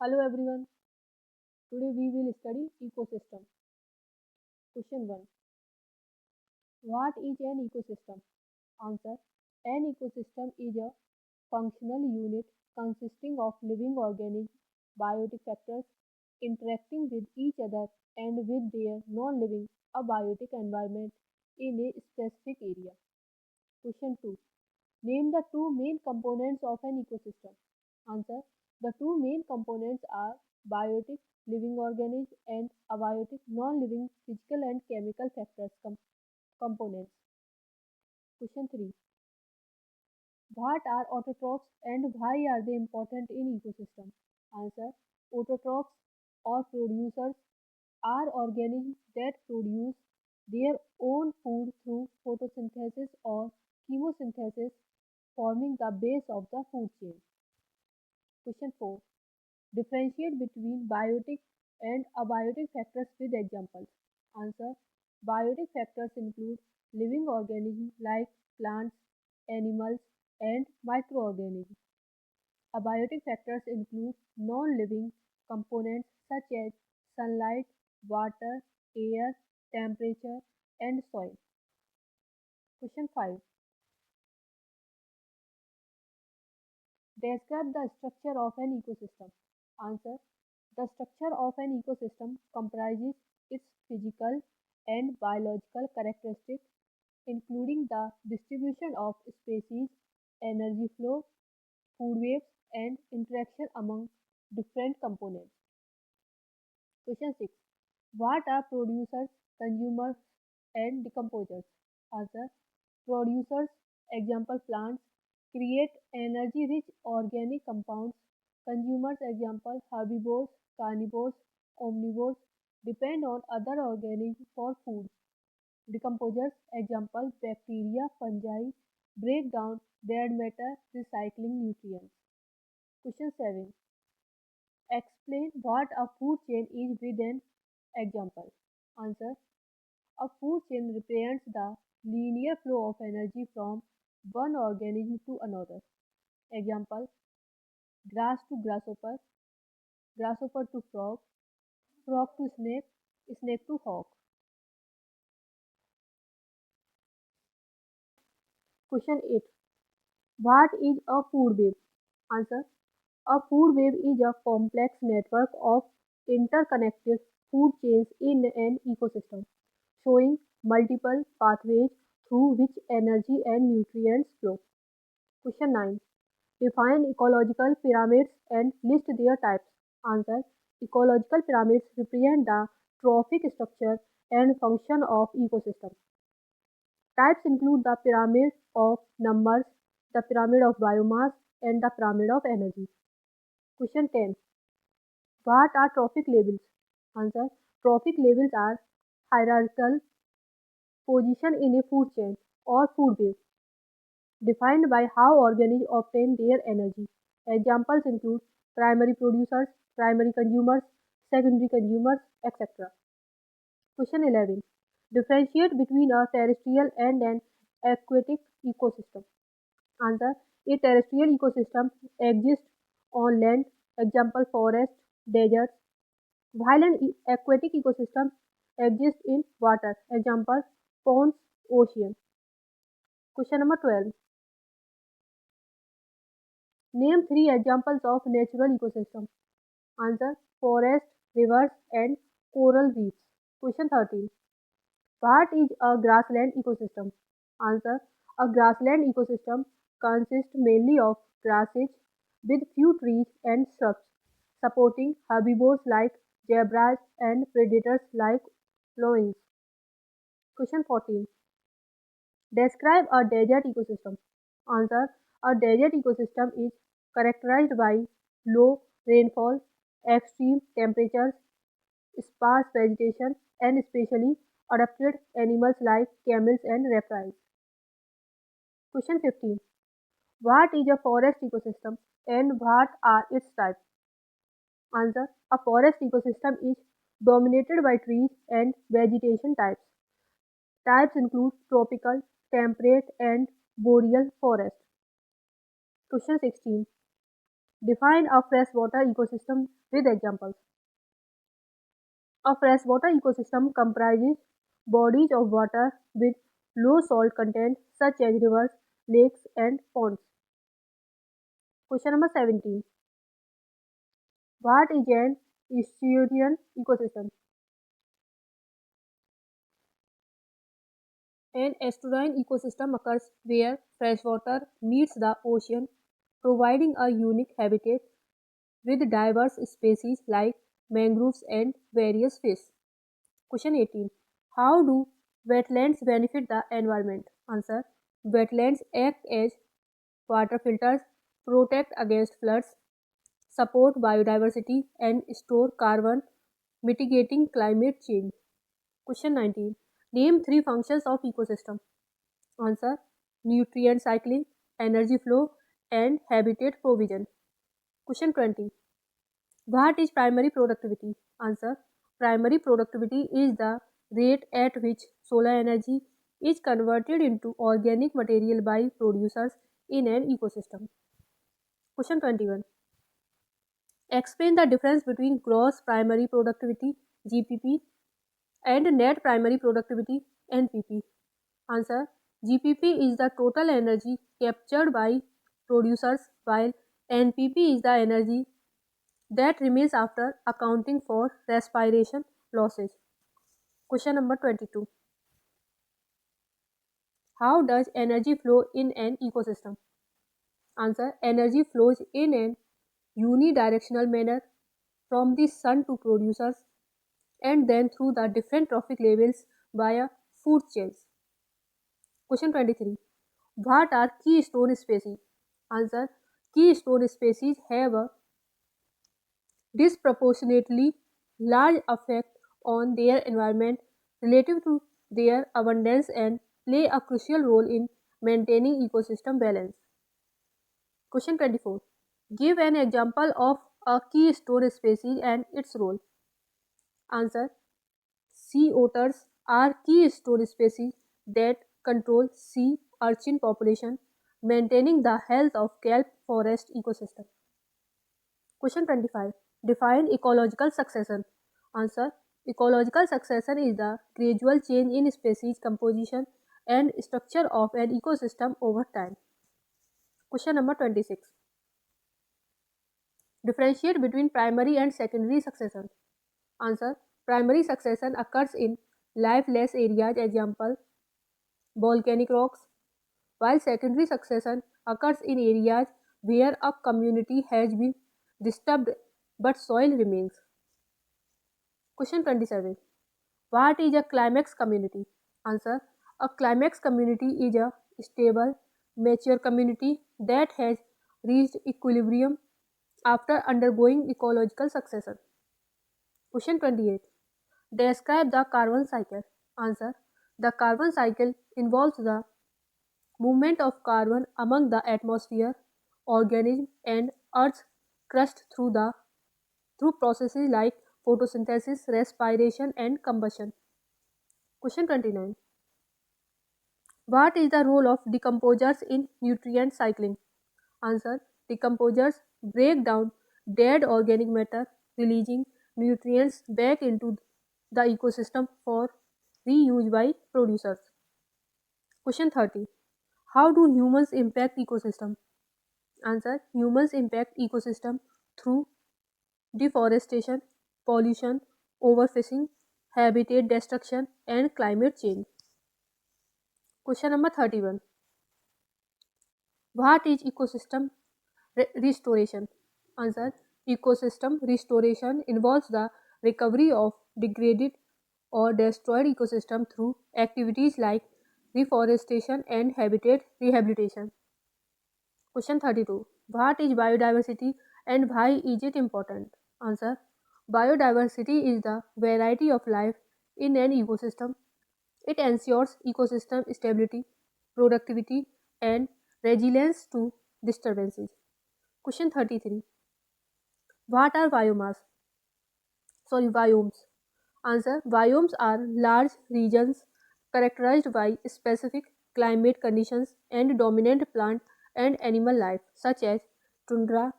Hello everyone. Today we will study ecosystem. Question 1. What is an ecosystem? Answer. An ecosystem is a functional unit consisting of living organisms, biotic factors interacting with each other and with their non-living abiotic environment in a specific area. Question 2. Name the two main components of an ecosystem. Answer. The two main components are biotic living organisms and abiotic non-living physical and chemical factors components. Question 3. What are autotrophs and why are they important in ecosystem? Answer. Autotrophs or producers are organisms that produce their own food through photosynthesis or chemosynthesis, forming the base of the food chain. Question 4. Differentiate between biotic and abiotic factors with examples. Answer. Biotic factors include living organisms like plants, animals, and microorganisms. Abiotic factors include non-living components such as sunlight, water, air, temperature, and soil. Question 5. Describe the structure of an ecosystem. Answer. The structure of an ecosystem comprises its physical and biological characteristics, including the distribution of species, energy flow, food webs, and interaction among different components. Question 6. What are producers, consumers, and decomposers? Answer. Producers, example plants, create energy-rich organic compounds. Consumers, example herbivores, carnivores, omnivores, depend on other organisms for food. Decomposers, example bacteria, fungi, break down dead matter, recycling nutrients. Question 7. Explain what a food chain is with an example. Answer. A food chain represents the linear flow of energy from one organism to another. Example, grass to grasshopper, grasshopper to frog, frog to snake, snake to hawk. Question 8. What is a food web? Answer. A food web is a complex network of interconnected food chains in an ecosystem, showing multiple pathways through which energy and nutrients flow. Question 9. Define ecological pyramids and list their types. Answer. Ecological pyramids represent the trophic structure and function of ecosystem. Types include the pyramid of numbers, the pyramid of biomass, and the pyramid of energy. Question 10. What are trophic labels? Answer. Trophic labels are hierarchical position in a food chain or food web, defined by how organisms obtain their energy. Examples include primary producers, primary consumers, secondary consumers, etc. Question 11. Differentiate between a terrestrial and an aquatic ecosystem. Answer. A terrestrial ecosystem exists on land, example forest, deserts, while an aquatic ecosystem exists in water, example ponds, ocean. Question number 12. Name three examples of natural ecosystem. Answer. Forest, rivers, and coral reefs. Question 13. What is a grassland ecosystem? Answer. A grassland ecosystem consists mainly of grasses with few trees and shrubs, supporting herbivores like zebras and predators like loons. Question 14. Describe a desert ecosystem. Answer. A desert ecosystem is characterized by low rainfall, extreme temperatures, sparse vegetation, and especially adapted animals like camels and reptiles. Question 15. What is a forest ecosystem and what are its types? Answer. A forest ecosystem is dominated by trees and vegetation types. Types include tropical, temperate, and boreal forest. Question 16. Define a freshwater ecosystem with examples. A freshwater ecosystem comprises bodies of water with low salt content such as rivers, lakes, and ponds. Question number 17. What is an estuarine ecosystem? An estuarine ecosystem occurs where freshwater meets the ocean, providing a unique habitat with diverse species like mangroves and various fish. Question 18. How do wetlands benefit the environment? Answer. Wetlands act as water filters, protect against floods, support biodiversity, and store carbon, mitigating climate change. Question 19. Name three functions of ecosystem. Answer. Nutrient cycling, energy flow, and habitat provision. Question 20. What is primary productivity? Answer. Primary productivity is the rate at which solar energy is converted into organic material by producers in an ecosystem. Question 21. Explain the difference between gross primary productivity (GPP) and net primary productivity (NPP). Answer. GPP is the total energy captured by producers while NPP is the energy that remains after accounting for respiration losses. Question number 22. How does energy flow in an ecosystem? Answer. Energy flows in an unidirectional manner from the sun to producers and then through the different trophic levels via food chains. Question 23. What are keystone species? Answer. Keystone species have a disproportionately large effect on their environment relative to their abundance and play a crucial role in maintaining ecosystem balance. Question 24. Give an example of a keystone species and its role. Answer. Sea otters are keystone species that control sea urchin population, maintaining the health of kelp forest ecosystem. Question 25. Define ecological succession. Answer. Ecological succession is the gradual change in species composition and structure of an ecosystem over time. Question number 26. Differentiate between primary and secondary succession. Answer. Primary succession occurs in lifeless areas, example volcanic rocks, while secondary succession occurs in areas where a community has been disturbed but soil remains. Question 27. What is a climax community? Answer. A climax community is a stable, mature community that has reached equilibrium after undergoing ecological succession. Question 28. Describe the carbon cycle. Answer. The carbon cycle involves the movement of carbon among the atmosphere, organisms, and Earth's crust through processes like photosynthesis, respiration, and combustion. Question 29. What is the role of decomposers in nutrient cycling? Answer. Decomposers break down dead organic matter, releasing nutrients back into the ecosystem for reuse by producers. Question 30. How do humans impact ecosystem? Answer. Humans impact ecosystem through deforestation, pollution, overfishing, habitat destruction, and climate change. Question number 31. What is ecosystem restoration? Answer. Ecosystem restoration involves the recovery of degraded or destroyed ecosystem through activities like reforestation and habitat rehabilitation. Question 32. What is biodiversity and why is it important? Answer. Biodiversity is the variety of life in an ecosystem. It ensures ecosystem stability, productivity, and resilience to disturbances. Question 33. What are biomes? Answer. Biomes are large regions characterized by specific climate conditions and dominant plant and animal life, such as tundra,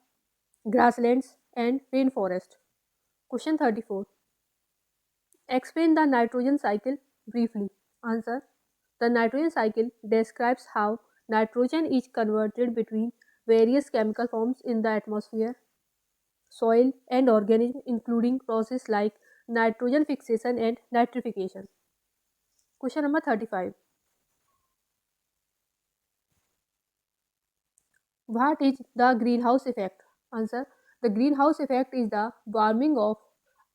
grasslands, and rainforest. Question 34. Explain the nitrogen cycle briefly. Answer. The nitrogen cycle describes how nitrogen is converted between various chemical forms in the atmosphere, soil, and organisms, including processes like nitrogen fixation and nitrification. Question number 35. What is the greenhouse effect? Answer. The greenhouse effect is the warming of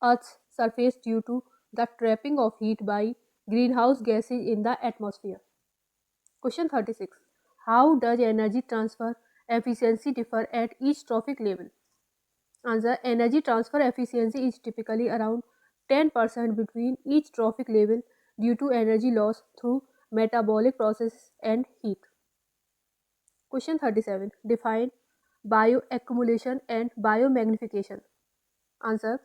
Earth's surface due to the trapping of heat by greenhouse gases in the atmosphere. Question 36. How does energy transfer efficiency differ at each trophic level? Answer. Energy transfer efficiency is typically around 10% between each trophic level due to energy loss through metabolic processes and heat. Question 37. Define bioaccumulation and biomagnification. Answer.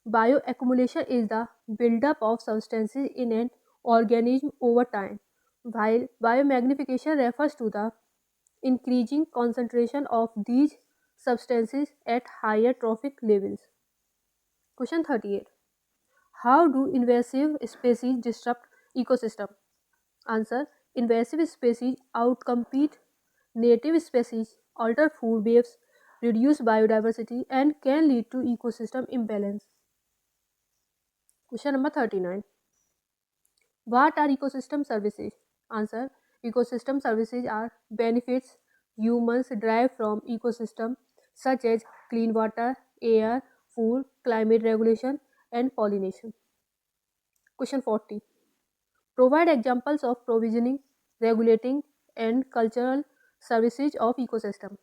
Bioaccumulation is the buildup of substances in an organism over time, while biomagnification refers to the increasing concentration of these substances at higher trophic levels. Question 38. How do invasive species disrupt ecosystem? Answer. Invasive species outcompete native species, alter food webs, reduce biodiversity, and can lead to ecosystem imbalance. Question number 39. What are ecosystem services? Answer. Ecosystem services are benefits humans derive from ecosystem such as clean water, air, food, climate regulation, and pollination. Question 40. Provide examples of provisioning, regulating, and cultural services of ecosystem.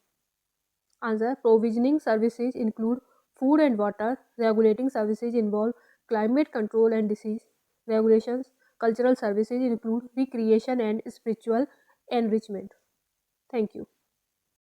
Answer. Provisioning services include food and water. Regulating services involve climate control and disease regulations. Cultural services include recreation and spiritual enrichment. Thank you.